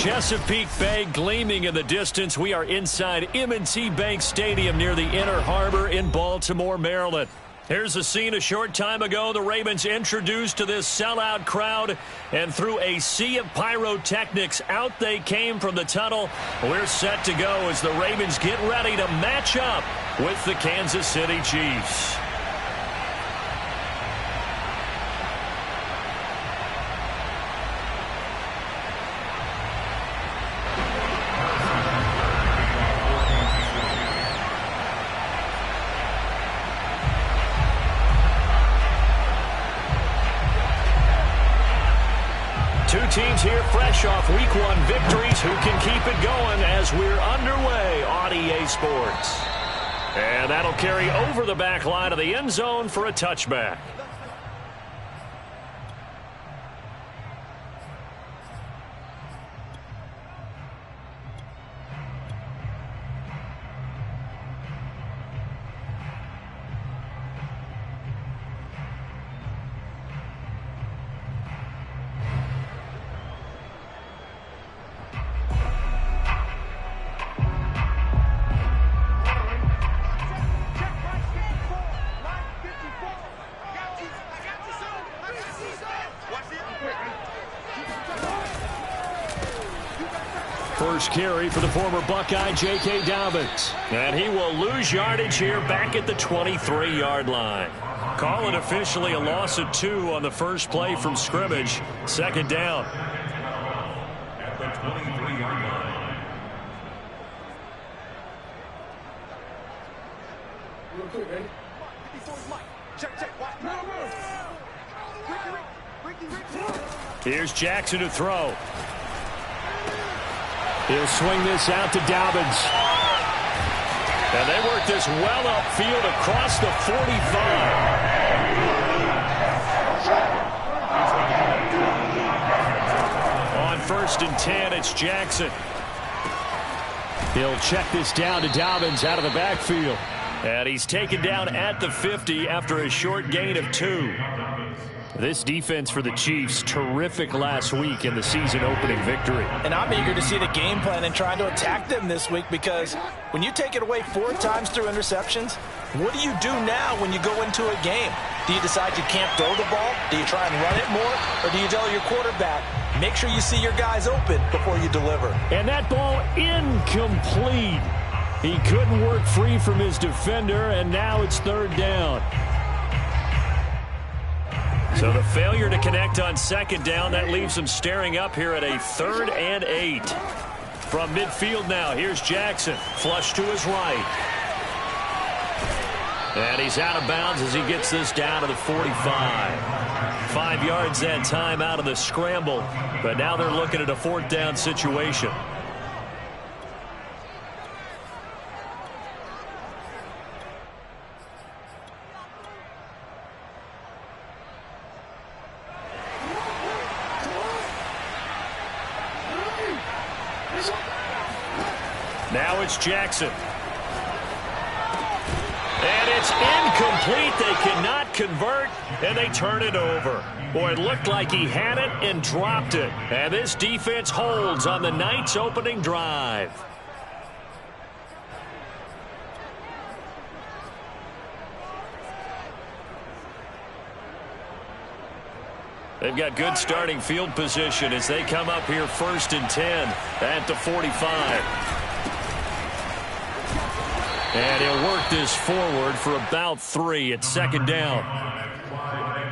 Chesapeake Bay gleaming in the distance. We are inside M&T Bank Stadium near the Inner Harbor in Baltimore, Maryland. Here's the scene a short time ago. The Ravens introduced to this sellout crowd, and through a sea of pyrotechnics, out they came from the tunnel. We're set to go as the Ravens get ready to match up with the Kansas City Chiefs. Teams here fresh off Week 1 victories. Who can keep it going as we're underway on EA Sports? And that'll carry over the back line of the end zone for a touchback. First carry for the former Buckeye, J.K. Dobbins. And he will lose yardage here back at the 23-yard line. Call it officially a loss of 2 on the first play from scrimmage. Second down. At the 23-yard line. Real quick, ready? Here's Jackson to throw. He'll swing this out to Dobbins. And they work this well upfield across the 45. On 1st and 10, it's Jackson. He'll check this down to Dobbins out of the backfield. And he's taken down at the 50 after a short gain of 2. This defense for the Chiefs, terrific last week in the season-opening victory. And I'm eager to see the game plan and trying to attack them this week, because when you take it away 4 times through interceptions, what do you do now when you go into a game? Do you decide you can't throw the ball? Do you try and run it more? Or do you tell your quarterback, make sure you see your guys open before you deliver? And that ball incomplete. He couldn't work free from his defender, and now it's 3rd down. So the failure to connect on 2nd down, that leaves them staring up here at a 3rd and 8. From midfield now, here's Jackson. Flush to his right. And he's out of bounds as he gets this down to the 45. 5 yards that time out of the scramble. But now they're looking at a 4th down situation. Now it's Jackson. And it's incomplete. They cannot convert, and they turn it over. Boy, it looked like he had it and dropped it. And this defense holds on the night's opening drive. They've got good starting field position as they come up here 1st and 10 at the 45. And he'll work this forward for about 3 at 2nd down.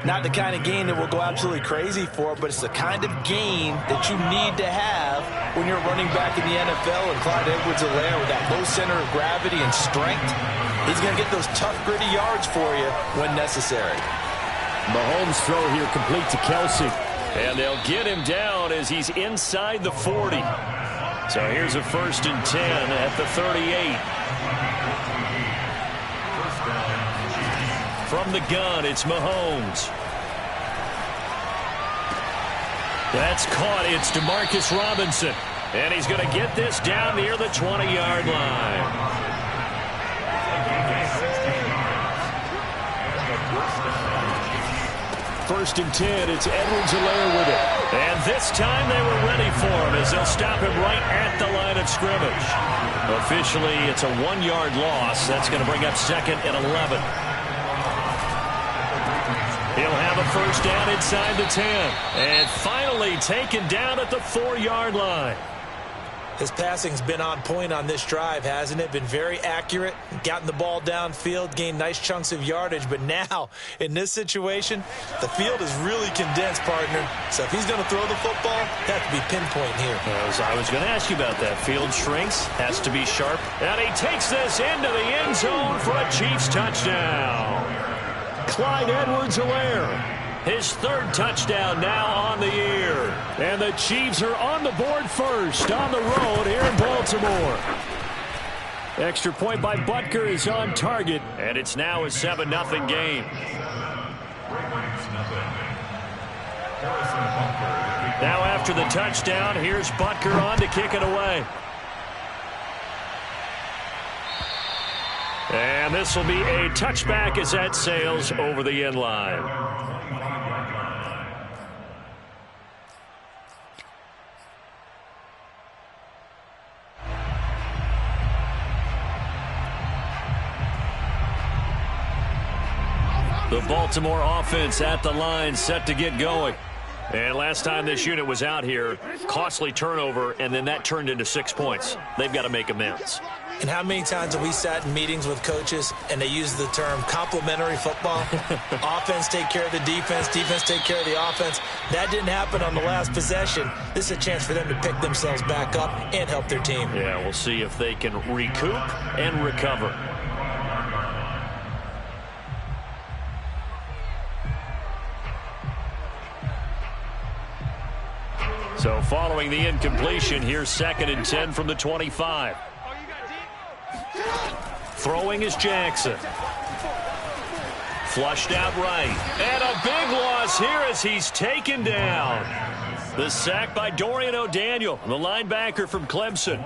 Not the kind of game that we'll go absolutely crazy for, but it's the kind of game that you need to have when you're running back in the NFL. And Clyde Edwards-Helaire, with that low center of gravity and strength, he's going to get those tough, gritty yards for you when necessary. Mahomes' throw here complete to Kelsey. And they'll get him down as he's inside the 40. So here's a 1st and 10 at the 38. From the gun, it's Mahomes. That's caught. It's Demarcus Robinson. And he's going to get this down near the 20-yard line. 1st and 10. It's Edwards-Helaire with it. And this time they were ready for him as they'll stop him right at the line of scrimmage. Officially, it's a 1-yard loss. That's going to bring up 2nd and 11. He'll have a first down inside the 10. And finally taken down at the 4-yard line. His passing's been on point on this drive, hasn't it? Been very accurate, gotten the ball downfield, gained nice chunks of yardage. But now, in this situation, the field is really condensed, partner. So if he's going to throw the football, that have to be pinpoint here. I was going to ask you about that. Field shrinks, has to be sharp. And he takes this into the end zone for a Chiefs touchdown. Clyde Edwards-Helaire. His 3rd touchdown now on the year. And the Chiefs are on the board first on the road here in Baltimore. Extra point by Butker is on target. And it's now a 7-0 game. Now after the touchdown, here's Butker on to kick it away. And this will be a touchback as that sails over the end line. The Baltimore offense at the line, set to get going. And last time this unit was out here, costly turnover, and then that turned into 6 points. They've got to make amends. And how many times have we sat in meetings with coaches and they use the term complementary football? Offense take care of the defense, defense take care of the offense. That didn't happen on the last possession. This is a chance for them to pick themselves back up and help their team. Yeah, we'll see if they can recoup and recover. So following the incompletion, here's 2nd and 10 from the 25. Throwing is Jackson. Flushed out right. And a big loss here as he's taken down. The sack by Dorian O'Daniel, the linebacker from Clemson.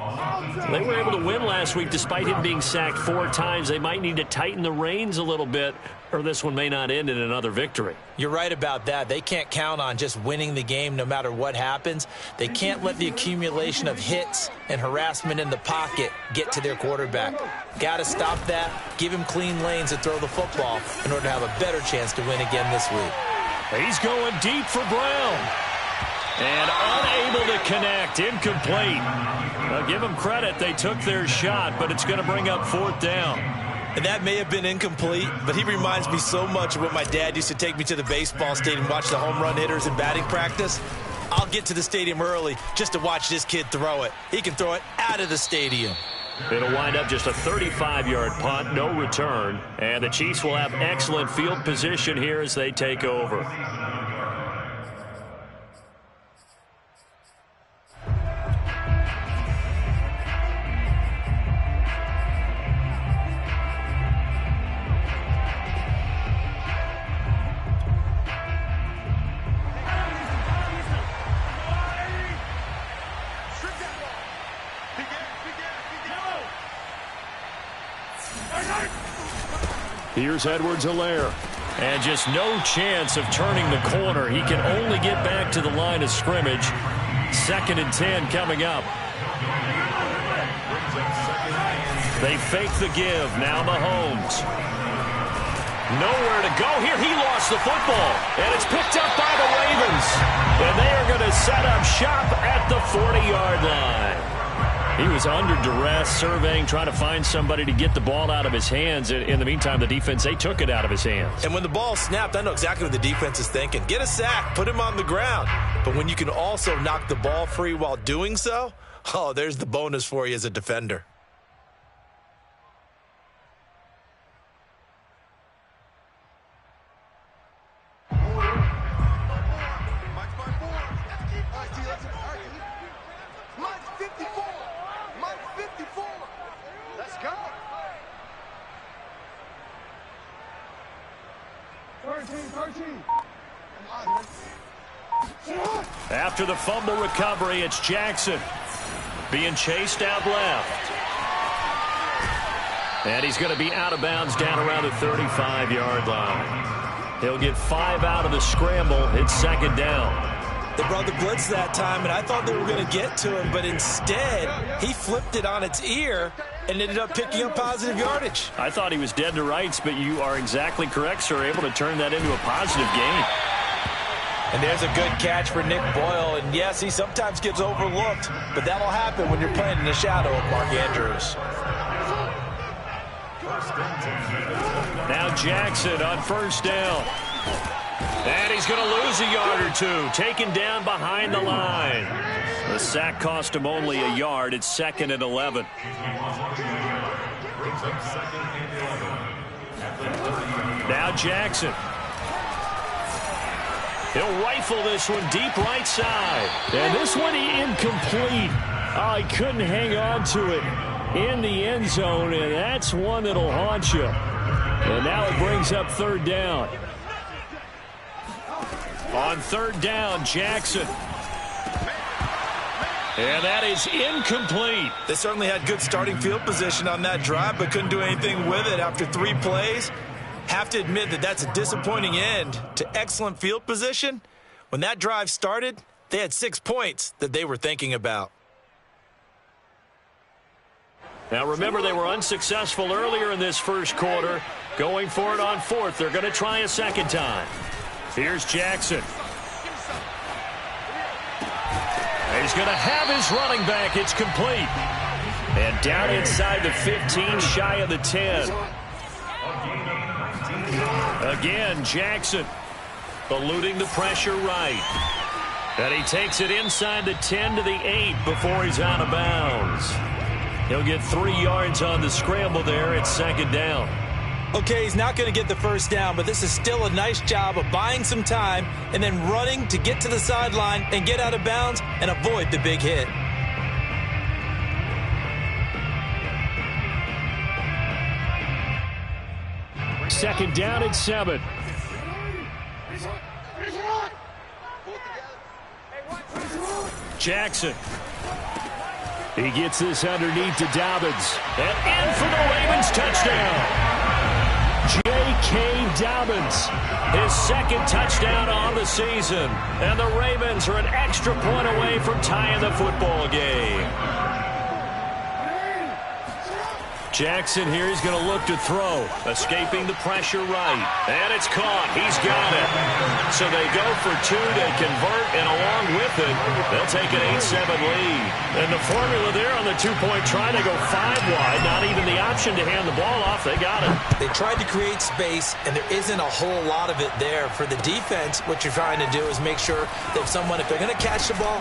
They were able to win last week despite him being sacked 4 times. They might need to tighten the reins a little bit, or this one may not end in another victory. You're right about that. They can't count on just winning the game no matter what happens. They can't let the accumulation of hits and harassment in the pocket get to their quarterback. Got to stop that, give him clean lanes to throw the football in order to have a better chance to win again this week. He's going deep for Brown. And unable to connect, incomplete. I'll give them credit, they took their shot, but it's going to bring up 4th down. And that may have been incomplete, but he reminds me so much of when my dad used to take me to the baseball stadium and watch the home run hitters in batting practice. I'll get to the stadium early just to watch this kid throw it. He can throw it out of the stadium. It'll wind up just a 35-yard punt, no return. And the Chiefs will have excellent field position here as they take over. Here's Edwards-Helaire. And just no chance of turning the corner. He can only get back to the line of scrimmage. 2nd and 10 coming up. They fake the give. Now Mahomes. Nowhere to go here. He lost the football. And it's picked up by the Ravens. And they are going to set up shop at the 40-yard line. He was under duress, surveying, trying to find somebody to get the ball out of his hands. In the meantime, the defense, they took it out of his hands. And when the ball snapped, I know exactly what the defense is thinking. Get a sack, put him on the ground. But when you can also knock the ball free while doing so, oh, there's the bonus for you as a defender. After the fumble recovery, it's Jackson being chased out left. And he's going to be out of bounds down around the 35-yard line. He'll get 5 out of the scramble. It's second down. They brought the blitz that time, and I thought they were going to get to him, but instead, he flipped it on its ear and ended up picking up positive yardage. I thought he was dead to rights, but you are exactly correct, sir, able to turn that into a positive gain. And there's a good catch for Nick Boyle, and yes, he sometimes gets overlooked, but that'll happen when you're playing in the shadow of Mark Andrews. Now Jackson on first down. And he's going to lose a yard or two. Taken down behind the line. The sack cost him only a yard. It's 2nd and 11. Now Jackson. He'll rifle this one deep right side. And this one incomplete. Oh, he couldn't hang on to it in the end zone, and that's one that'll haunt you. And now it brings up third down. On third down, Jackson. And that is incomplete. They certainly had good starting field position on that drive, but couldn't do anything with it after 3 plays. Have to admit that that's a disappointing end to excellent field position. When that drive started, they had 6 points that they were thinking about. Now remember, they were unsuccessful earlier in this first quarter. Going for it on 4th. They're going to try a second time. Here's Jackson. He's going to have his running back. It's complete. And down inside the 15, shy of the 10. Again, Jackson eluding the pressure right. And he takes it inside the 10 to the 8 before he's out of bounds. He'll get 3 yards on the scramble there. It's second down. Okay, he's not going to get the first down, but this is still a nice job of buying some time and then running to get to the sideline and get out of bounds and avoid the big hit. Second down and 7. Jackson. He gets this underneath to Dobbins. And in for the Ravens touchdown. J.K. Dobbins, his 2nd touchdown on the season. And the Ravens are an extra point away from tying the football game. Jackson here, he's going to look to throw. Escaping the pressure right. And it's caught. He's got it. So they go for 2. They convert, and along with it, they'll take an 8-7 lead. And the formula there on the 2-point try, they go 5 wide. Not even the option to hand the ball off. They got it. They tried to create space, and there isn't a whole lot of it there. For the defense, what you're trying to do is make sure that if they're going to catch the ball,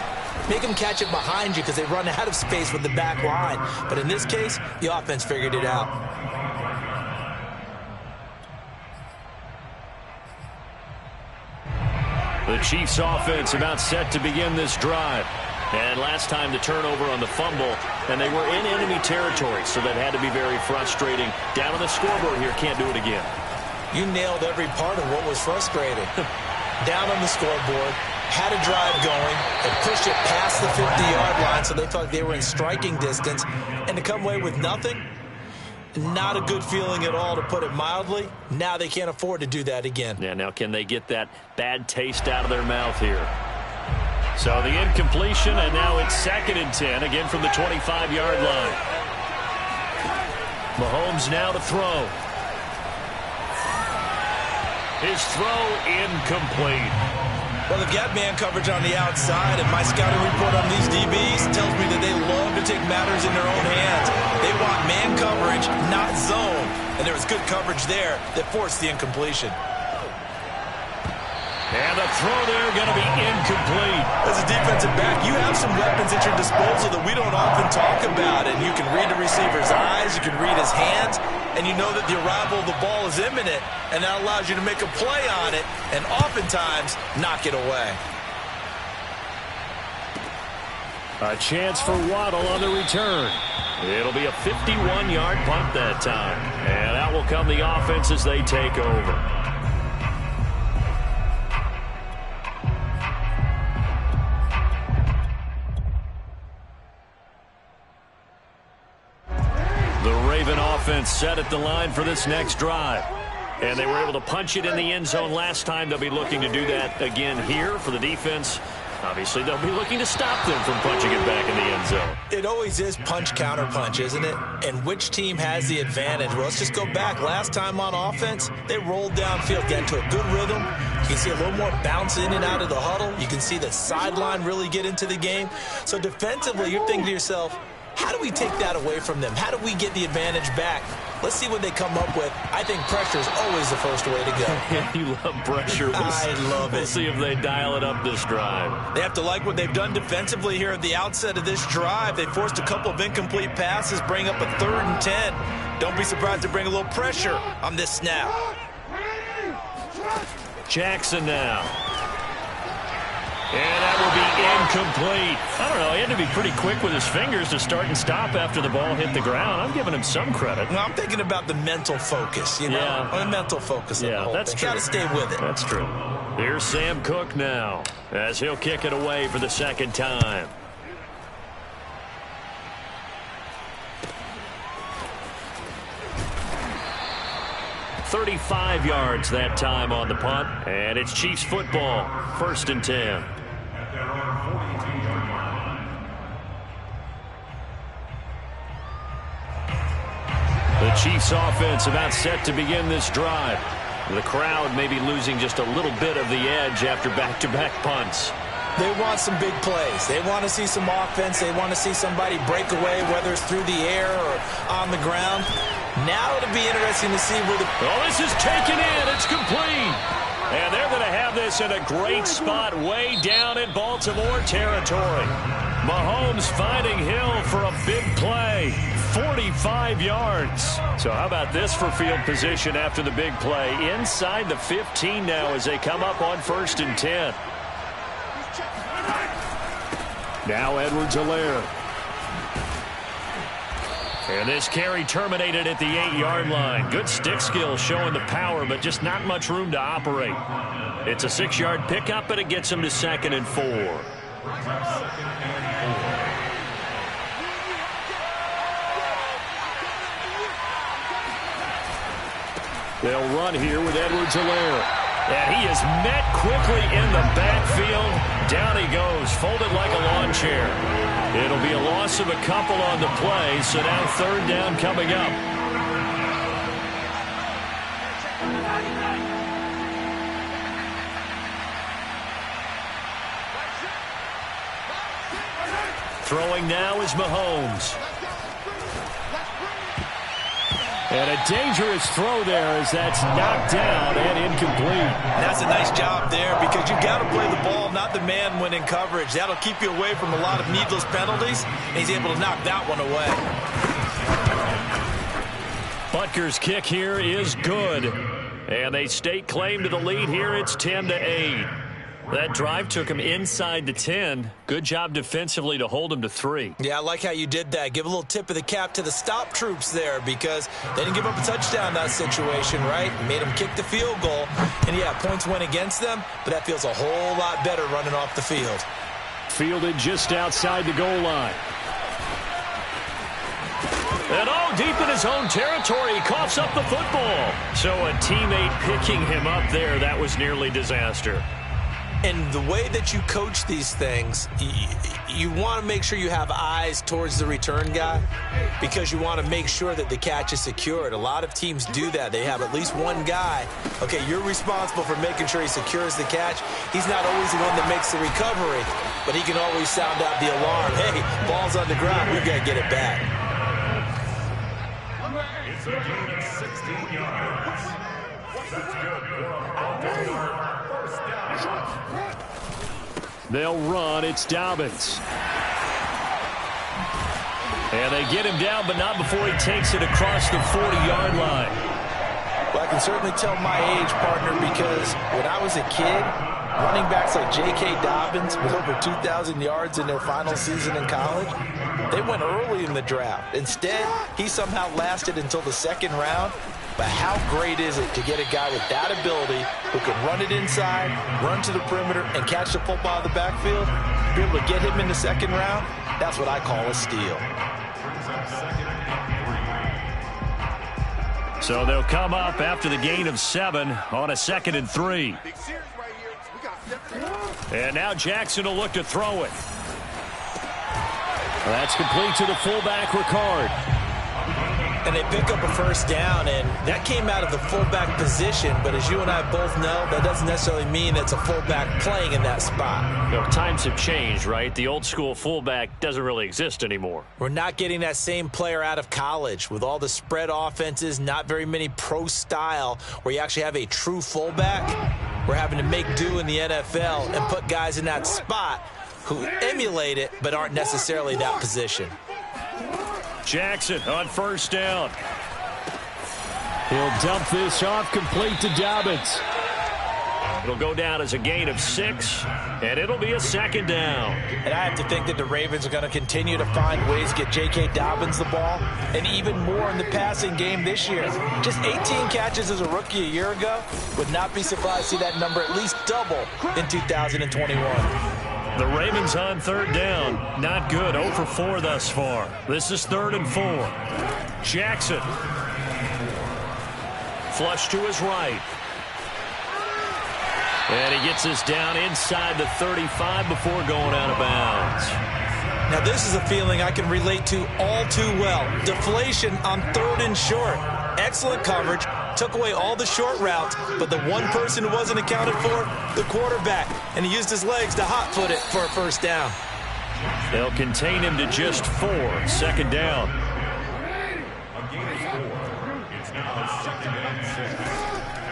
make them catch it behind you because they run out of space with the back line. But in this case, the offense figured it out. The Chiefs offense about set to begin this drive. And last time the turnover on the fumble, and they were in enemy territory, so that had to be very frustrating. Down on the scoreboard here, can't do it again. You nailed every part of what was frustrating. Down on the scoreboard, had a drive going, and pushed it past the 50-yard line, so they felt they were in striking distance. And to come away with nothing, not a good feeling at all, to put it mildly. Now they can't afford to do that again. Yeah, now can they get that bad taste out of their mouth here? So the incompletion, and now it's 2nd and 10, again from the 25-yard line. Mahomes now to throw. His throw incomplete. Well, they've got man coverage on the outside, and my scouting report on these DBs tells me that they love to take matters in their own hands. They want man coverage, not zone. And there was good coverage there that forced the incompletion. And the throw there going to be incomplete. As a defensive back, you have some weapons at your disposal that we don't often talk about. And you can read the receiver's eyes, you can read his hands, and you know that the arrival of the ball is imminent, and that allows you to make a play on it and oftentimes knock it away. A chance for Waddle on the return. It'll be a 51-yard punt that time. And out will come the offense as they take over. The Raven offense set at the line for this next drive. And they were able to punch it in the end zone last time. They'll be looking to do that again here for the defense. Obviously, they'll be looking to stop them from punching it back in the end zone. It always is punch, counter punch, isn't it? And which team has the advantage? Well, let's just go back. Last time on offense, they rolled downfield, got into a good rhythm. You can see a little more bounce in and out of the huddle. You can see the sideline really get into the game. So defensively, you're thinking to yourself, how do we take that away from them? How do we get the advantage back? Let's see what they come up with. I think pressure is always the first way to go. You love pressure. I love it. We'll see if they dial it up this drive. They have to like what they've done defensively here at the outset of this drive. They forced a couple of incomplete passes, bring up a 3rd and 10. Don't be surprised to bring a little pressure on this snap. Jackson now. And that will be incomplete. I don't know. He had to be pretty quick with his fingers to start and stop after the ball hit the ground. I'm giving him some credit. Well, I'm thinking about the mental focus, you know? Yeah. The mental focus of the whole that's thing. true. Got to stay with it. That's true. Here's Sam Cook now as he'll kick it away for the second time. "35 yards that time on the punt, and it's Chiefs football, 1st and 10. The Chiefs offense about set to begin this drive. The crowd may be losing just a little bit of the edge after back-to-back punts. They want some big plays. They want to see some offense. They want to see somebody break away, whether it's through the air or on the ground. Now it'll be interesting to see where the... Oh, this is taken in. It's complete. And they're going to have this in a great spot way down in Baltimore territory. Mahomes finding Hill for a big play. 45 yards. So how about this for field position after the big play? Inside the 15 now as they come up on 1st and 10. Now Edwards-Helaire. And this carry terminated at the 8-yard line. Good stick skill showing the power, but just not much room to operate. It's a 6-yard pickup, but it gets them to 2nd and 4. They'll run here with Edwards-Helaire. And he is met quickly in the backfield. Down he goes, folded like a lawn chair. It'll be a loss of a couple on the play, so now 3rd down coming up. Throwing now is Mahomes. And a dangerous throw there as that's knocked down and incomplete. That's a nice job there because you've got to play the ball, not the man when in coverage. That'll keep you away from a lot of needless penalties, and he's able to knock that one away. Butker's kick here is good. And they stake claim to the lead here. It's 10-8. That drive took him inside the 10. Good job defensively to hold him to 3. Yeah, I like how you did that. Give a little tip of the cap to the stop troops there because they didn't give up a touchdown in that situation, right? Made them kick the field goal. And, yeah, points went against them, but that feels a whole lot better running off the field. Fielded just outside the goal line. And deep in his own territory, he coughs up the football. So a teammate picking him up there, that was nearly disaster. And the way that you coach these things, you want to make sure you have eyes towards the return guy because you want to make sure that the catch is secured. A lot of teams do that. They have at least one guy. Okay, you're responsible for making sure he secures the catch. He's not always the one that makes the recovery, but he can always sound out the alarm. Hey, ball's on the ground. We've got to get it back. It's a gain of 16 yards. That's good for a first down. They'll run. It's Dobbins. And they get him down, but not before he takes it across the 40-yard line. Well, I can certainly tell my age, partner, because when I was a kid, running backs like J.K. Dobbins with over 2,000 yards in their final season in college, they went early in the draft. Instead, he somehow lasted until the 2nd round. But how great is it to get a guy with that ability who can run it inside, run to the perimeter, and catch the football out of the backfield? Be able to get him in the 2nd round, that's what I call a steal. So they'll come up after the gain of 7 on a 2nd and 3. And now Jackson will look to throw it. That's complete to the fullback, Ricard. And they pick up a first down, and that came out of the fullback position. But as you and I both know, that doesn't necessarily mean it's a fullback playing in that spot. You know, times have changed, right? The old school fullback doesn't really exist anymore. We're not getting that same player out of college with all the spread offenses, not very many pro style where you actually have a true fullback. We're having to make do in the NFL and put guys in that spot who emulate it but aren't necessarily that position. Jackson on first down. He'll dump this off complete to Dobbins. It'll go down as a gain of 6, and it'll be a 2nd down. And I have to think that the Ravens are going to continue to find ways to get J.K. Dobbins the ball, and even more in the passing game this year. Just 18 catches as a rookie a year ago. Would not be surprised to see that number at least double in 2021. The Ravens on 3rd down. Not good. 0 for 4 thus far. This is 3rd and 4. Jackson. Flush to his right. And he gets this down inside the 35 before going out of bounds. Now this is a feeling I can relate to all too well. Deflation on 3rd and short. Excellent coverage. Took away all the short routes, but the one person who wasn't accounted for, the quarterback. And he used his legs to hot-foot it for a first down. They'll contain him to just 4. 2nd down.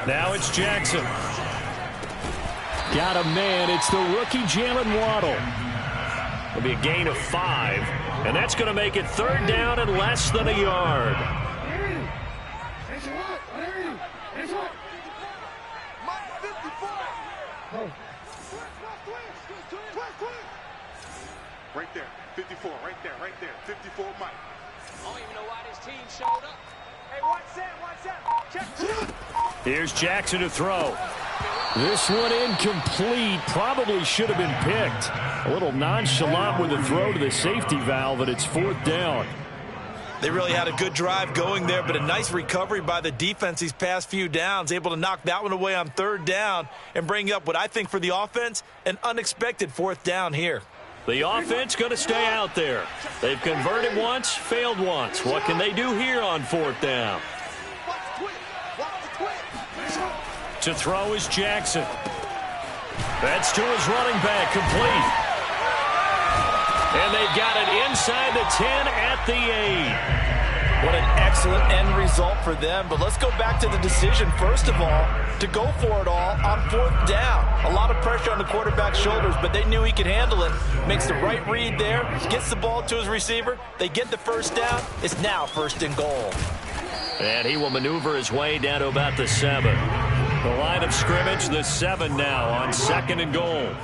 Now it's Jackson. Got a man. It's the rookie Jalen Waddle. It'll be a gain of 5, and that's going to make it 3rd down and less than a yard. Right there, 54, right there, 54 Mike. I don't even know why this team showed up. Hey, watch that, check. Here's Jackson to throw. This one incomplete. Probably should have been picked. A little nonchalant with the throw to the safety valve, and it's 4th down. They really had a good drive going there, but a nice recovery by the defense these past few downs, able to knock that one away on 3rd down and bring up what I think for the offense, an unexpected 4th down here. The offense going to stay out there. They've converted once, failed once. What can they do here on 4th down? To throw is Jackson. That's to his running back, complete. And they've got it inside the 10 at the 8. What an excellent end result for them. But let's go back to the decision, first of all, to go for it all on 4th down. A lot of pressure on the quarterback's shoulders, but they knew he could handle it. Makes the right read there, gets the ball to his receiver. They get the first down. It's now 1st and goal. And he will maneuver his way down to about the 7. The line of scrimmage, the 7 now on 2nd and goal.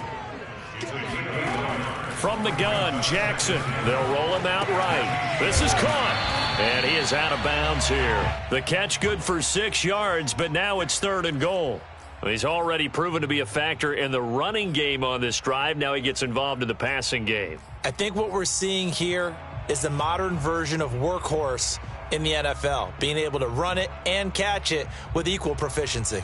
From the gun, Jackson. They'll roll him out right. This is caught. And he is out of bounds here. The catch good for 6 yards, but now it's 3rd and goal. He's already proven to be a factor in the running game on this drive. Now he gets involved in the passing game. I think what we're seeing here is the modern version of workhorse in the NFL, being able to run it and catch it with equal proficiency.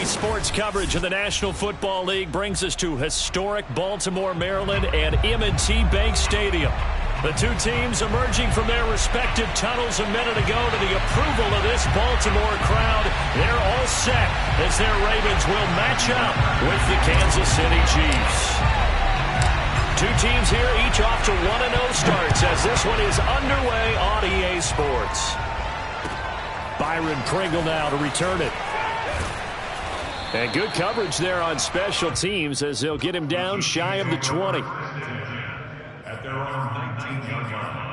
Sports coverage of the National Football League brings us to historic Baltimore, Maryland, and M&T Bank Stadium. The two teams emerging from their respective tunnels a minute ago to the approval of this Baltimore crowd. They're all set as their Ravens will match up with the Kansas City Chiefs. Two teams here, each off to 1-0 starts as this one is underway on EA Sports. Byron Pringle now to return it. And good coverage there on special teams as they'll get him down shy of the 20. At their own 19-yard line.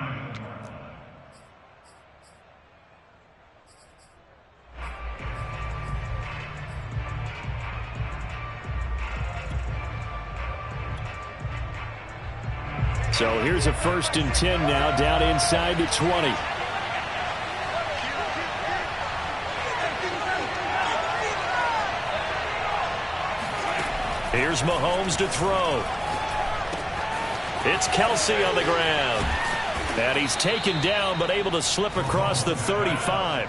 So here's a 1st and 10 now, down inside the 20. Here's Mahomes to throw. It's Kelsey on the ground. And he's taken down but able to slip across the 35.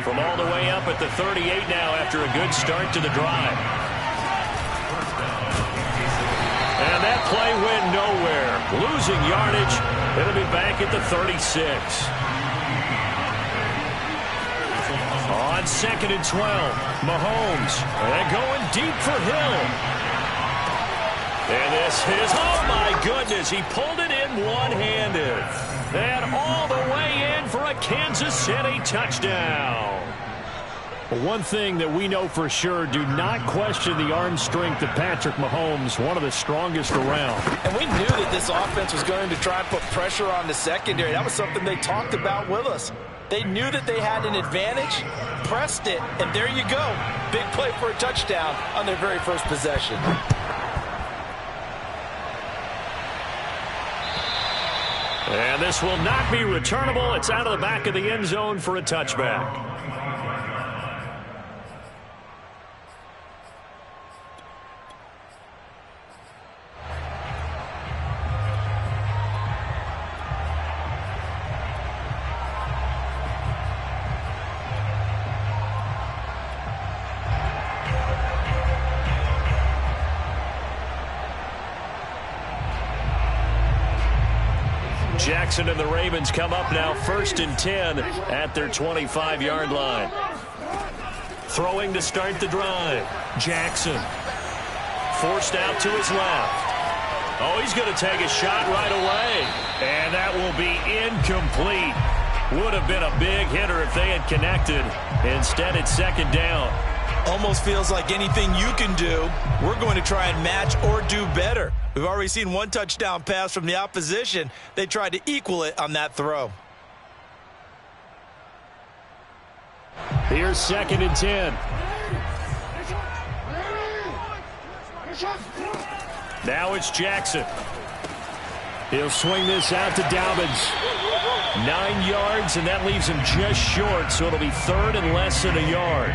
From all the way up at the 38 now after a good start to the drive. And that play went nowhere. Losing yardage. It'll be back at the 36. On 2nd and 12, Mahomes. And going deep for Hill. And this is, oh my goodness, he pulled it in one-handed. And all the way in for a Kansas City touchdown. One thing that we know for sure, do not question the arm strength of Patrick Mahomes, one of the strongest around. And we knew that this offense was going to try and put pressure on the secondary. That was something they talked about with us. They knew that they had an advantage, pressed it, and there you go. Big play for a touchdown on their very first possession. And this will not be returnable. It's out of the back of the end zone for a touchback. Jackson and the Ravens come up now 1st and 10 at their 25-yard line. Throwing to start the drive. Jackson forced out to his left. Oh, he's going to take a shot right away. And that will be incomplete. Would have been a big hitter if they had connected. Instead, it's 2nd down. Almost feels like anything you can do, we're going to try and match or do better. We've already seen one touchdown pass from the opposition. They tried to equal it on that throw. Here's 2nd and 10. Now it's Jackson. He'll swing this out to Dobbins. 9 yards, and that leaves him just short, so it'll be 3rd and less than a yard.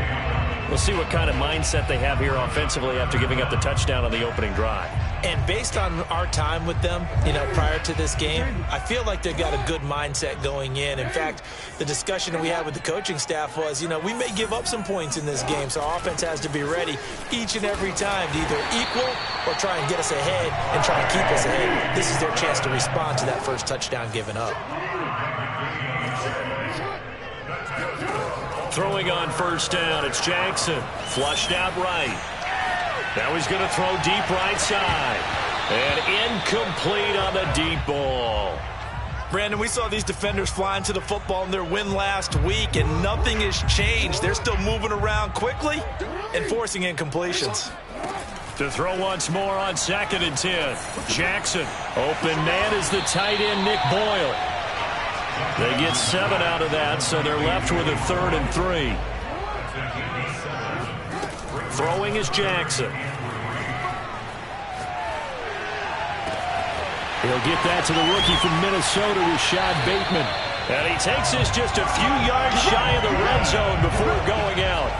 We'll see what kind of mindset they have here offensively after giving up the touchdown on the opening drive. And based on our time with them, prior to this game, I feel like they've got a good mindset going in. In fact, the discussion that we had with the coaching staff was, we may give up some points in this game, so our offense has to be ready each and every time to either equal or try and get us ahead and try and keep us ahead. This is their chance to respond to that first touchdown given up. Throwing on first down, it's Jackson. Flushed out right. Now he's going to throw deep right side. And incomplete on the deep ball. Brandon, we saw these defenders flying to the football in their win last week, and nothing has changed. They're still moving around quickly and forcing incompletions. To throw once more on 2nd and 10. Jackson. Open man is the tight end, Nick Boyle. They get 7 out of that, so they're left with a 3rd and 3. Throwing is Jackson. He'll get that to the rookie from Minnesota, Rashad Bateman. And he takes this just a few yards shy of the red zone before going out.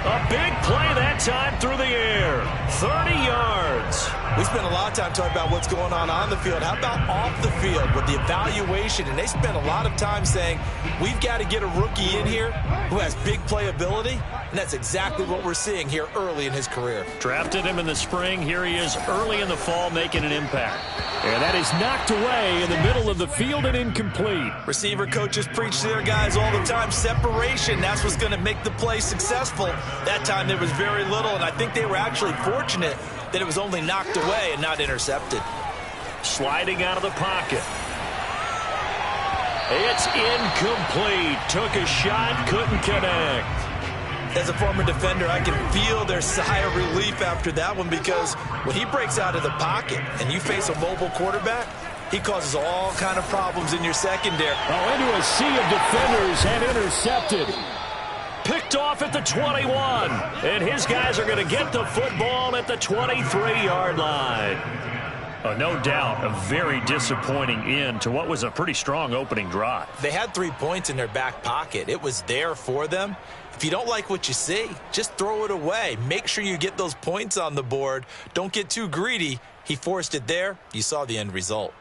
A big play that time through the air. 30 yards. We spent a lot of time talking about what's going on the field. How about off the field with the evaluation? And they spent a lot of time saying, we've got to get a rookie in here who has big playability. And that's exactly what we're seeing here early in his career. Drafted him in the spring. Here he is early in the fall making an impact. And that is knocked away in the middle of the field and incomplete. Receiver coaches preach to their guys all the time. Separation, that's what's going to make the play successful. That time there was very little, and I think they were actually fortunate that it was only knocked away and not intercepted. Sliding out of the pocket. It's incomplete. Took a shot, couldn't connect. As a former defender, I can feel their sigh of relief after that one, because when he breaks out of the pocket and you face a mobile quarterback, he causes all kind of problems in your secondary. Oh, into a sea of defenders and intercepted. Picked off at the 21. And his guys are going to get the football at the 23-yard line. No doubt a very disappointing end to what was a pretty strong opening drive. They had 3 points in their back pocket. It was there for them. If you don't like what you see, just throw it away. Make sure you get those points on the board. Don't get too greedy. He forced it there. You saw the end result.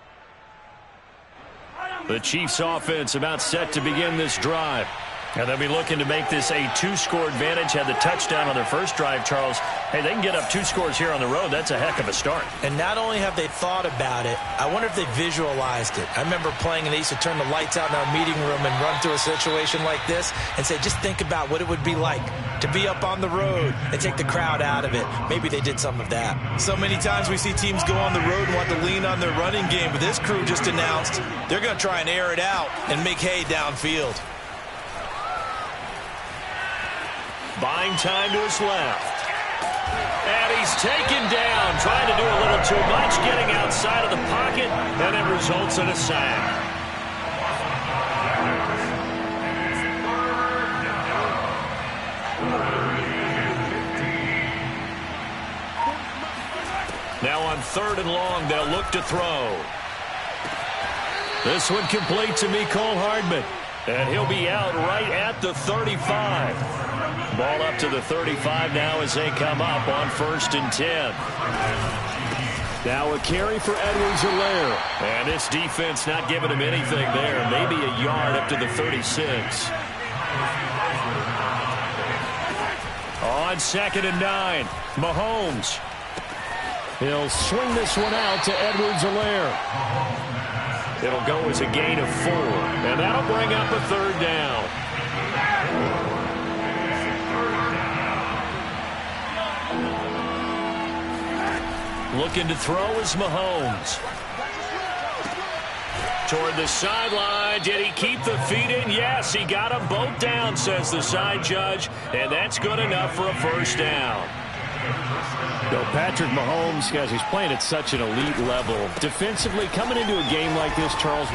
The Chiefs offense about set to begin this drive. And they'll be looking to make this a 2-score advantage. Had the touchdown on their first drive, Charles. Hey, they can get up 2 scores here on the road. That's a heck of a start. And not only have they thought about it, I wonder if they visualized it. I remember playing, and they used to turn the lights out in our meeting room and run through a situation like this and say, just think about what it would be like to be up on the road and take the crowd out of it. Maybe they did some of that. So many times we see teams go on the road and want to lean on their running game, but this crew just announced they're going to try and air it out and make hay downfield. Buying time to his left. And he's taken down, trying to do a little too much, getting outside of the pocket, and it results in a sack. Now on 3rd and long, they'll look to throw. This one complete to Mecole Hardman. And he'll be out right at the 35. Ball up to the 35 now as they come up on 1st and 10. Now a carry for Edwards-Helaire. And this defense not giving him anything there. Maybe a yard up to the 36. On 2nd and 9, Mahomes. He'll swing this one out to Edwards-Helaire. It'll go as a gain of 4. And that'll bring up a 3rd down. Looking to throw is Mahomes. Toward the sideline. Did he keep the feet in? Yes, he got them both down, says the side judge. And that's good enough for a 1st down. So Patrick Mahomes, guys, he's playing at such an elite level. Defensively, coming into a game like this, Charles,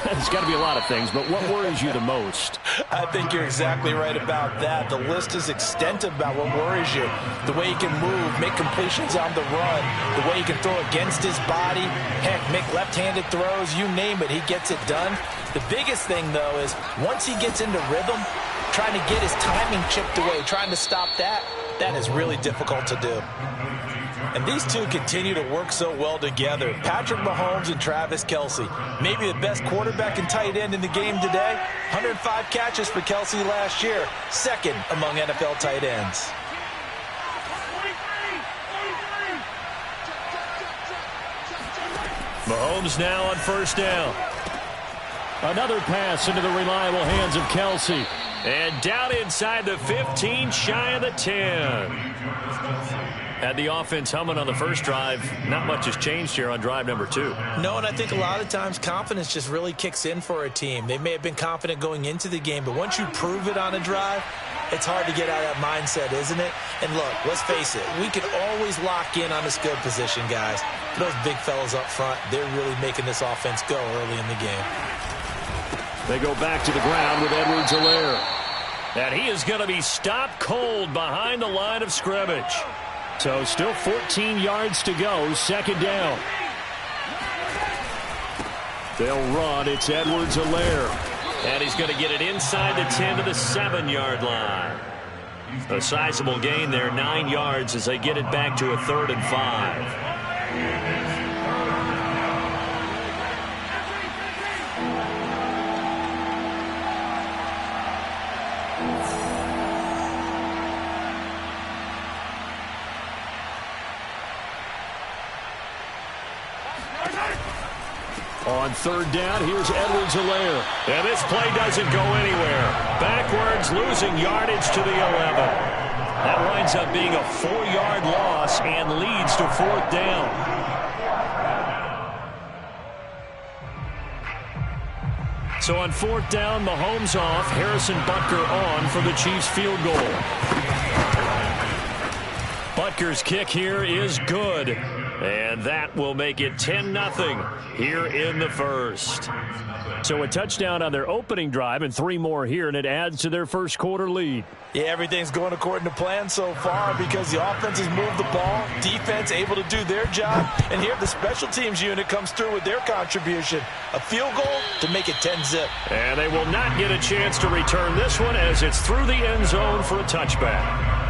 there's got to be a lot of things, but what worries you the most? I think you're exactly right about that. The list is extensive about what worries you. The way he can move, make completions on the run, the way he can throw against his body, heck, make left-handed throws, you name it, he gets it done. The biggest thing, though, is once he gets into rhythm, trying to get his timing chipped away, trying to stop that is really difficult to do. And these two continue to work so well together. Patrick Mahomes and Travis Kelce. Maybe the best quarterback and tight end in the game today. 105 catches for Kelce last year. Second among NFL tight ends. Mahomes now on first down. Another pass into the reliable hands of Kelce. And down inside the 15, shy of the 10. Had the offense humming on the first drive. Not much has changed here on drive number 2. No, and I think a lot of times confidence just really kicks in for a team. They may have been confident going into the game, but once you prove it on a drive, it's hard to get out of that mindset, isn't it? And look, let's face it, we can always lock in on the skill position, guys. Those big fellas up front, they're really making this offense go early in the game. They go back to the ground with Edwards-Helaire. And he is going to be stopped cold behind the line of scrimmage. So still 14 yards to go, second down. They'll run, it's Edwards-Helaire. And he's going to get it inside the 10 to the 7-yard line. A sizable gain there, 9 yards as they get it back to a 3rd and 5. On third down, here's Edwards-Helaire. And this play doesn't go anywhere. Backwards, losing yardage to the 11. That winds up being a 4-yard loss and leads to 4th down. So on 4th down, Mahomes off, Harrison Butker on for the Chiefs field goal. Butker's kick here is good. And that will make it 10-0 here in the first. So a touchdown on their opening drive and 3 more here, and it adds to their first quarter lead. Yeah, everything's going according to plan so far because the offense has moved the ball, defense able to do their job, and here the special teams unit comes through with their contribution. A field goal to make it 10-0. And they will not get a chance to return this one as it's through the end zone for a touchback.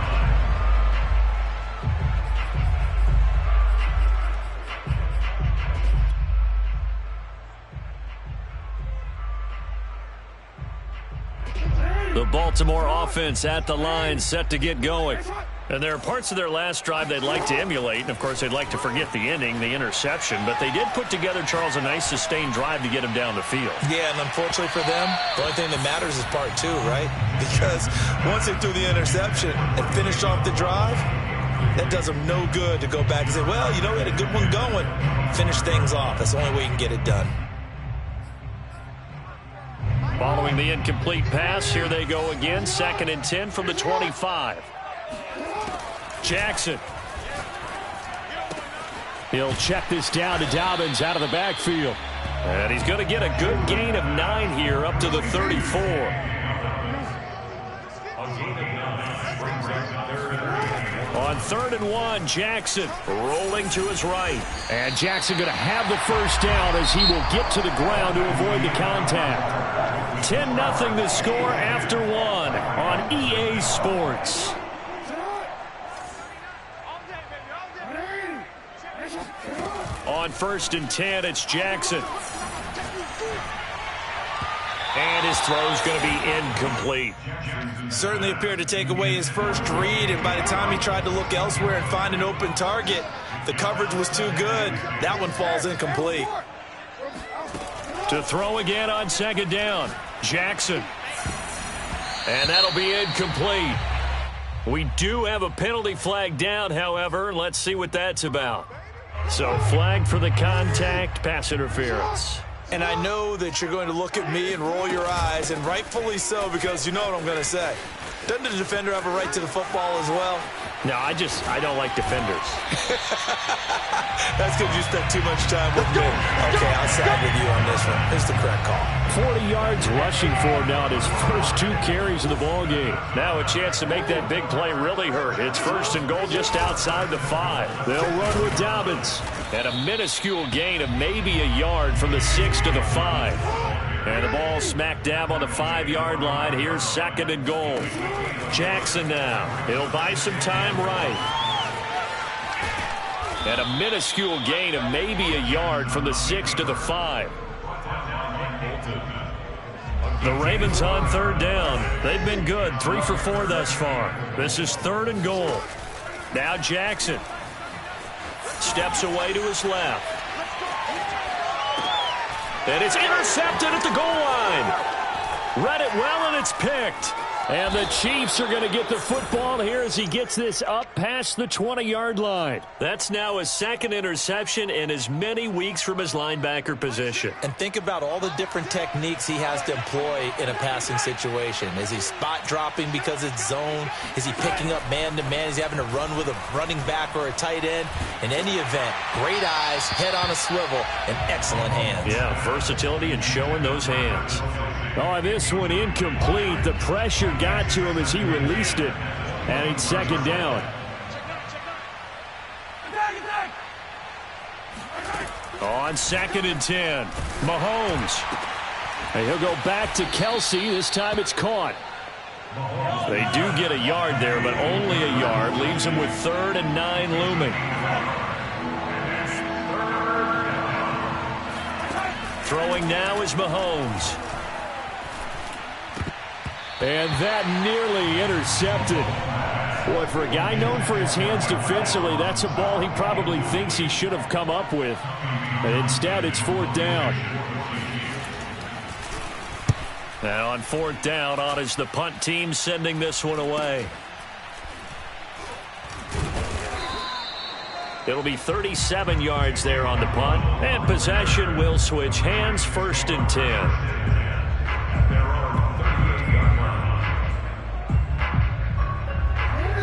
The Baltimore offense at the line, set to get going. And there are parts of their last drive they'd like to emulate, and of course they'd like to forget the inning, the interception, but they did put together, Charles, a nice sustained drive to get him down the field. Yeah, and unfortunately for them, the only thing that matters is part 2, right? Because once they threw the interception and finished off the drive, that does them no good to go back and say, well, you know, we had a good one going. Finish things off. That's the only way you can get it done. Following the incomplete pass, here they go again. 2nd and 10 from the 25. Jackson. He'll check this down to Dobbins out of the backfield. And he's going to get a good gain of 9 here up to the 34. On 3rd and 1, Jackson rolling to his right. And Jackson going to have the first down as he will get to the ground to avoid the contact. 10-0 the score after 1 on EA Sports. On 1st and 10, it's Jackson. And his throw's going to be incomplete. Certainly appeared to take away his first read, and by the time he tried to look elsewhere and find an open target, the coverage was too good. That one falls incomplete. To throw again on 2nd down, Jackson. And that'll be incomplete. We do have a penalty flag down, however. Let's see what that's about. So flag for the contact, pass interference. And I know that you're going to look at me and roll your eyes, and rightfully so, because you know what I'm going to say. Doesn't the defender have a right to the football as well? No, I don't like defenders. That's because you spent too much time with me. Okay, I'll side with you on this one. Here's the correct call. 40 yards rushing for him now at his first 2 carries of the ball game. Now a chance to make that big play really hurt. It's 1st and goal just outside the 5. They'll run with Dobbins. And a minuscule gain of maybe a yard from the 6 to the 5. And the ball smack dab on the 5-yard line. Here's 2nd and goal. Jackson now. He'll buy some time right. And a minuscule gain of maybe a yard from the 6 to the 5. The Ravens on 3rd down. They've been good. 3 for 4 thus far. This is 3rd and goal. Now Jackson steps away to his left. And it's intercepted at the goal line. Read it well, and it's picked. And the Chiefs are going to get the football here as he gets this up past the 20-yard line. That's now his 2nd interception in as many weeks from his linebacker position. And think about all the different techniques he has to employ in a passing situation. Is he spot dropping because it's zone? Is he picking up man-to-man? Is he having to run with a running back or a tight end? In any event, great eyes, head on a swivel, and excellent hands. Yeah, versatility and showing those hands. Oh, this one incomplete. The pressure got to him as he released it. And it's 2nd down. On 2nd and 10, Mahomes. And he'll go back to Kelsey. This time it's caught. They do get a yard there, but only a yard. Leaves him with 3rd and 9 looming. Throwing now is Mahomes. And that nearly intercepted. Boy, for a guy known for his hands defensively, that's a ball he probably thinks he should have come up with. But instead, it's 4th down. Now on 4th down, on is the punt team sending this one away. It'll be 37 yards there on the punt. And possession will switch hands, 1st and 10.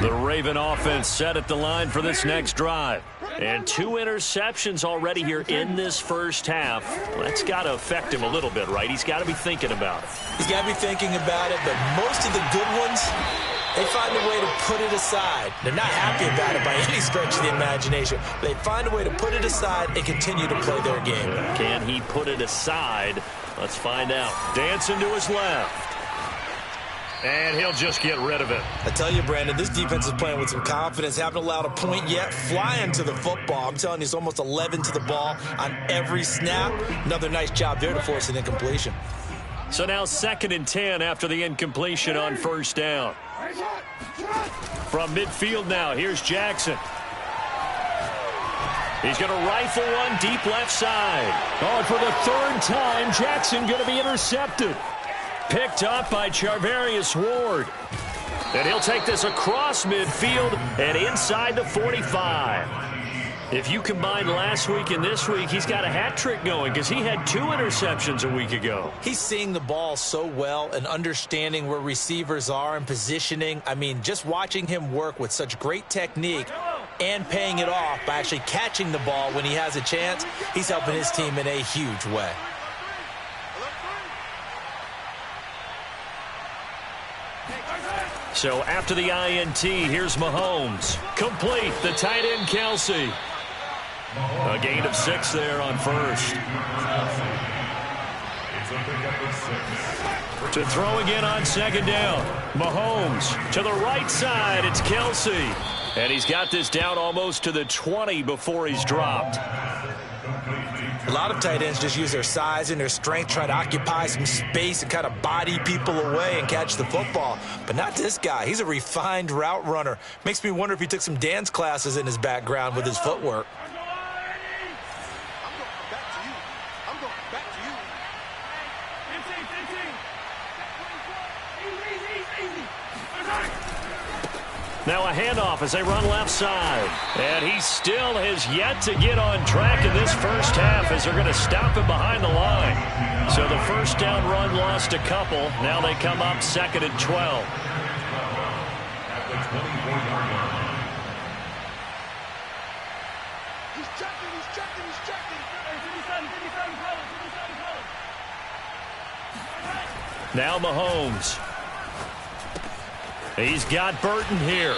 The Raven offense set at the line for this next drive. And 2 interceptions already here in this first half. That's got to affect him a little bit, right? He's got to be thinking about it. He's got to be thinking about it, but most of the good ones, they find a way to put it aside. They're not happy about it by any stretch of the imagination. They find a way to put it aside and continue to play their game. Can he put it aside? Let's find out. Dancing to his left. And he'll just get rid of it. I tell you, Brandon, this defense is playing with some confidence. Haven't allowed a point yet. Flying to the football. I'm telling you, it's almost 11 to the ball on every snap. Another nice job there to force an incompletion. So now 2nd and 10 after the incompletion on 1st down. From midfield now, here's Jackson. He's going to rifle one deep left side. Oh, and for the 3rd time, Jackson going to be intercepted. Picked up by Charvarius Ward. And he'll take this across midfield and inside the 45. If you combine last week and this week, he's got a hat trick going because he had 2 interceptions a week ago. He's seeing the ball so well and understanding where receivers are and positioning. I mean, just watching him work with such great technique and paying it off by actually catching the ball when he has a chance, he's helping his team in a huge way. So after the INT, here's Mahomes. Complete, the tight end Kelsey. A gain of 6 there on 1st. To throw again on 2nd down. Mahomes to the right side. It's Kelsey. And he's got this down almost to the 20 before he's dropped. A lot of tight ends just use their size and their strength, try to occupy some space and kind of body people away and catch the football. But not this guy. He's a refined route runner. Makes me wonder if he took some dance classes in his background with his footwork. I'm going back to you. Now a handoff as they run left side. And he still has yet to get on track in this first half as they're going to stop him behind the line. So the 1st down run lost a couple. Now they come up 2nd and 12. Now Mahomes. He's got Burton here.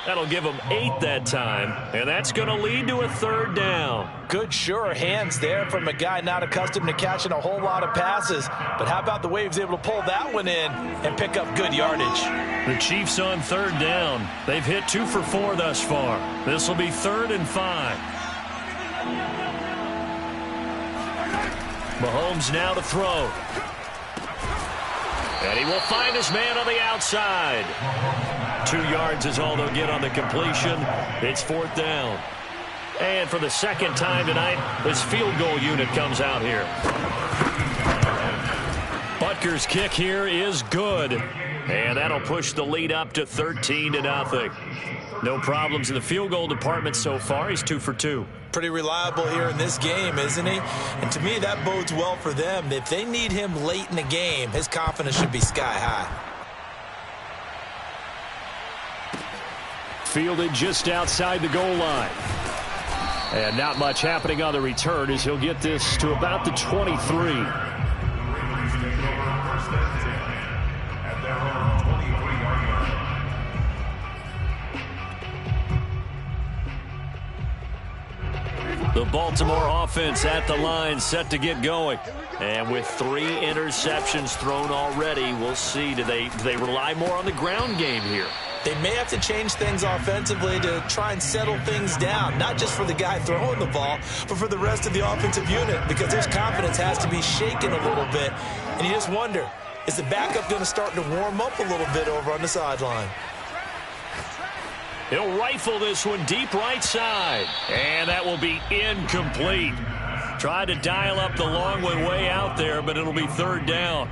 That'll give him 8 that time, and that's going to lead to a 3rd down. Good, sure hands there from a guy not accustomed to catching a whole lot of passes. But how about the way he was able to pull that one in and pick up good yardage? The Chiefs on 3rd down. They've hit 2 for 4 thus far. This will be 3rd and 5. Mahomes now to throw. And he will find his man on the outside. 2 yards is all they'll get on the completion. It's 4th down. And for the 2nd time tonight, this field goal unit comes out here. Butker's kick here is good. And that'll push the lead up to 13-0. No problems in the field goal department so far. He's 2 for 2. Pretty reliable here in this game, isn't he? And to me, that bodes well for them. If they need him late in the game, his confidence should be sky high. Fielded just outside the goal line. And not much happening on the return as he'll get this to about the 23. The Baltimore offense at the line, set to get going. And with 3 interceptions thrown already, we'll see. Do they rely more on the ground game here? They may have to change things offensively to try and settle things down, not just for the guy throwing the ball, but for the rest of the offensive unit, because his confidence has to be shaken a little bit. And you just wonder, is the backup going to start to warm up a little bit over on the sideline? He'll rifle this one deep right side. And that will be incomplete. Tried to dial up the long one way out there, but it'll be 3rd down.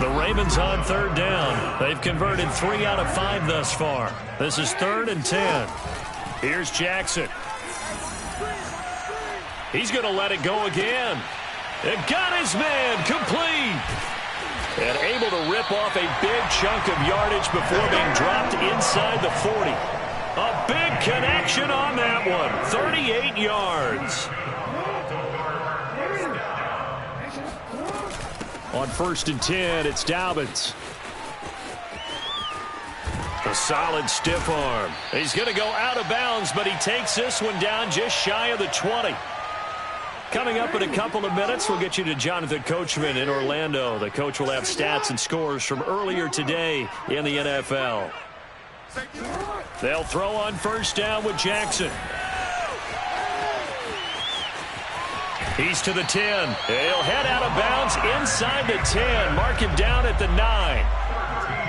The Ravens on 3rd down. They've converted 3 out of 5 thus far. This is 3rd and 10. Here's Jackson. He's going to let it go again. And got his man complete. And able to rip off a big chunk of yardage before being dropped inside the 40. A big connection on that one. 38 yards. On 1st and 10, it's Dobbins. A solid stiff arm. He's going to go out of bounds, but he takes this one down just shy of the 20. Coming up in a couple of minutes, we'll get you to Jonathan Coachman in Orlando. The coach will have stats and scores from earlier today in the NFL. They'll throw on 1st down with Jackson. He's to the 10. He'll head out of bounds inside the 10. Mark him down at the 9.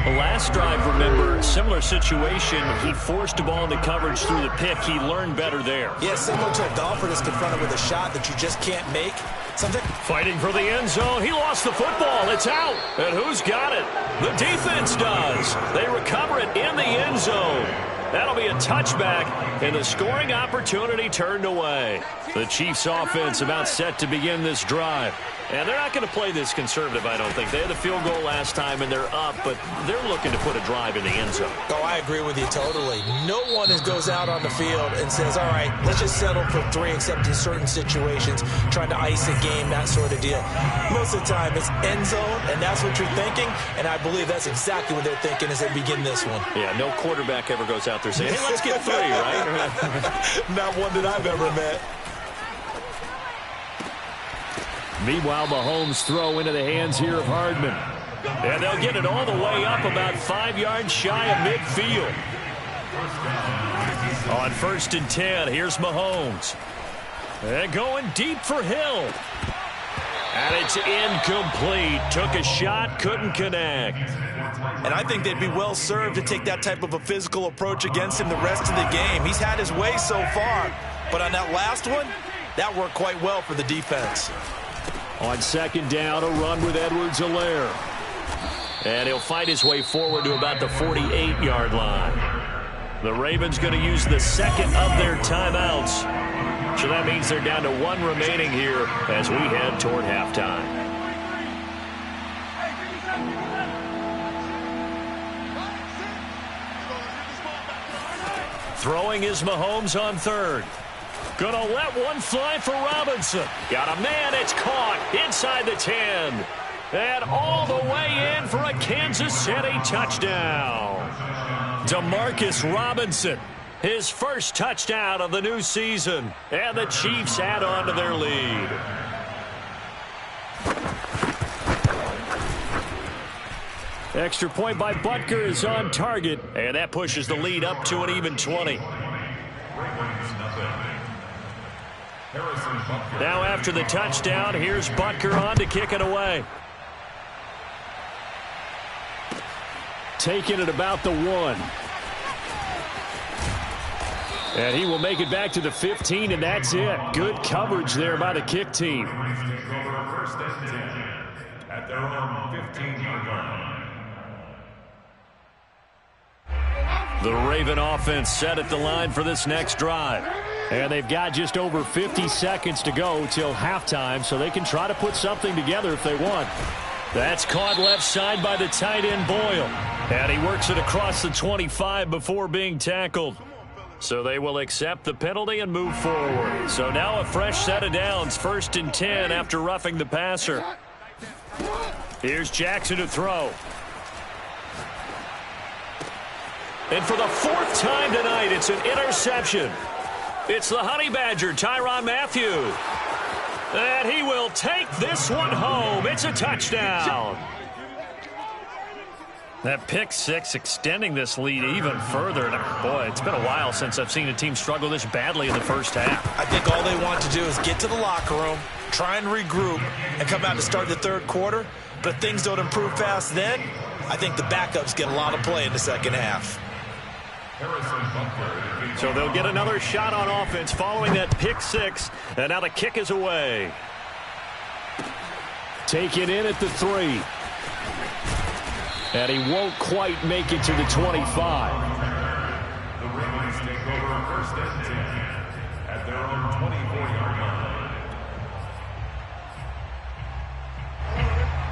The last drive, remember, similar situation. He forced a ball into coverage through the pick. He learned better there. Yeah, similar to a golfer that's confronted with a shot that you just can't make. Something. Fighting for the end zone. He lost the football. It's out. And who's got it? The defense does. They recover it in the end zone. That'll be a touchback, and the scoring opportunity turned away. The Chiefs offense about set to begin this drive. And they're not going to play this conservative, I don't think. They had the field goal last time, and they're up, but they're looking to put a drive in the end zone. Oh, I agree with you totally. No one goes out on the field and says, all right, let's just settle for 3, except in certain situations, trying to ice a game, that sort of deal. Most of the time, it's end zone, and that's what you're thinking, and I believe that's exactly what they're thinking as they begin this one. Yeah, no quarterback ever goes out there saying, hey, let's get 3, right? Not one that I've ever met. Meanwhile, Mahomes throw into the hands here of Hardman. And they'll get it all the way up about 5 yards shy of midfield. On 1st and 10, here's Mahomes. And going deep for Hill. And it's incomplete. Took a shot, couldn't connect. And I think they'd be well served to take that type of a physical approach against him the rest of the game. He's had his way so far. But on that last one, that worked quite well for the defense. On 2nd down, a run with Edwards-Helaire. And he'll fight his way forward to about the 48-yard line. The Ravens going to use the 2nd of their timeouts. So that means they're down to 1 remaining here as we head toward halftime. Throwing is Mahomes on 3rd. Gonna let one fly for Robinson. Got a man, it's caught inside the 10. And all the way in for a Kansas City touchdown. Demarcus Robinson, his first touchdown of the new season. And the Chiefs add on to their lead. Extra point by Butker is on target. And that pushes the lead up to an even 20. Now after the touchdown, here's Butker on to kick it away. Taking it about the 1. And he will make it back to the 15, and that's it. Good coverage there by the kick team. At their own 15-yard line. The Raven offense set at the line for this next drive. And they've got just over 50 seconds to go till halftime, so they can try to put something together if they want. That's caught left side by the tight end Boyle. And he works it across the 25 before being tackled. So they will accept the penalty and move forward. So now a fresh set of downs, 1st and 10 after roughing the passer. Here's Jackson to throw. And for the 4th time tonight, it's an interception. It's the Honey Badger, Tyrann Mathieu. And he will take this one home. It's a touchdown. That pick 6 extending this lead even further. And boy, it's been a while since I've seen a team struggle this badly in the first half. I think all they want to do is get to the locker room, try and regroup, and come out to start the 3rd quarter. But if things don't improve fast then, I think the backups get a lot of play in the 2nd half. So they'll get another shot on offense following that pick 6. And now the kick is away. Take it in at the 3. And he won't quite make it to the 25. The Ravens take over 1st and 10 at their own 24-yard line.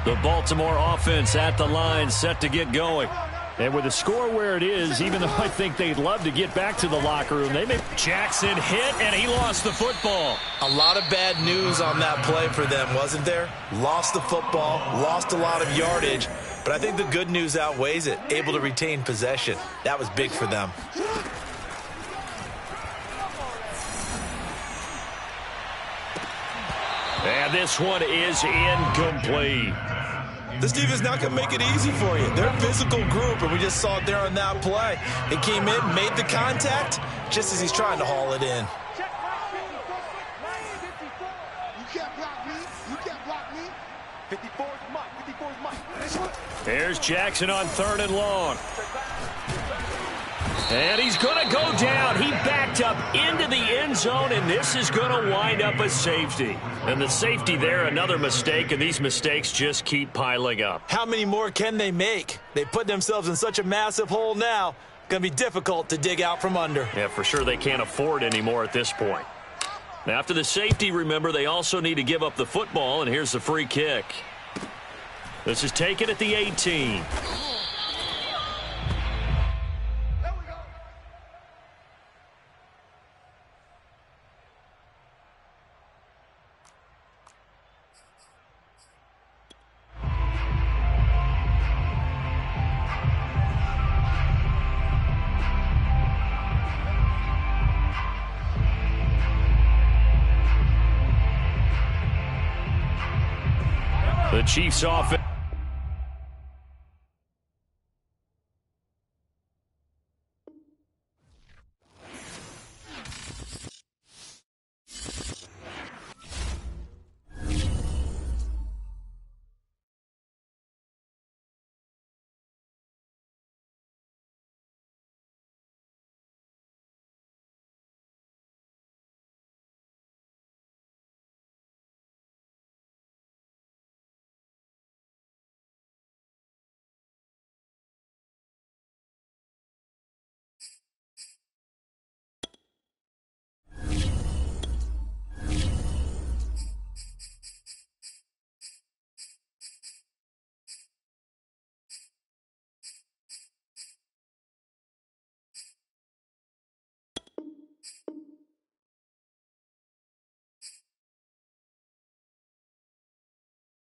The Baltimore offense at the line, set to get going. And with the score where it is, even though I think they'd love to get back to the locker room, they may... Jackson hit, and he lost the football. A lot of bad news on that play for them, wasn't there? Lost the football, lost a lot of yardage, but I think the good news outweighs it. Able to retain possession. That was big for them. And this one is incomplete. This defense not going to make it easy for you. They're a physical group, and we just saw it there on that play. It came in, made the contact, just as he's trying to haul it in. You can't block me. You can't block me. 54 is mine. 54 is mine. There's Jackson on 3rd and long. And he's going to go down. He backed up into the end zone, and this is going to wind up a safety. And the safety there, another mistake, and these mistakes just keep piling up. How many more can they make? They put themselves in such a massive hole now. Going to be difficult to dig out from under. Yeah, for sure they can't afford anymore at this point. Now, after the safety, remember, they also need to give up the football, and here's the free kick. This is taken at the 18. The Chiefs offense.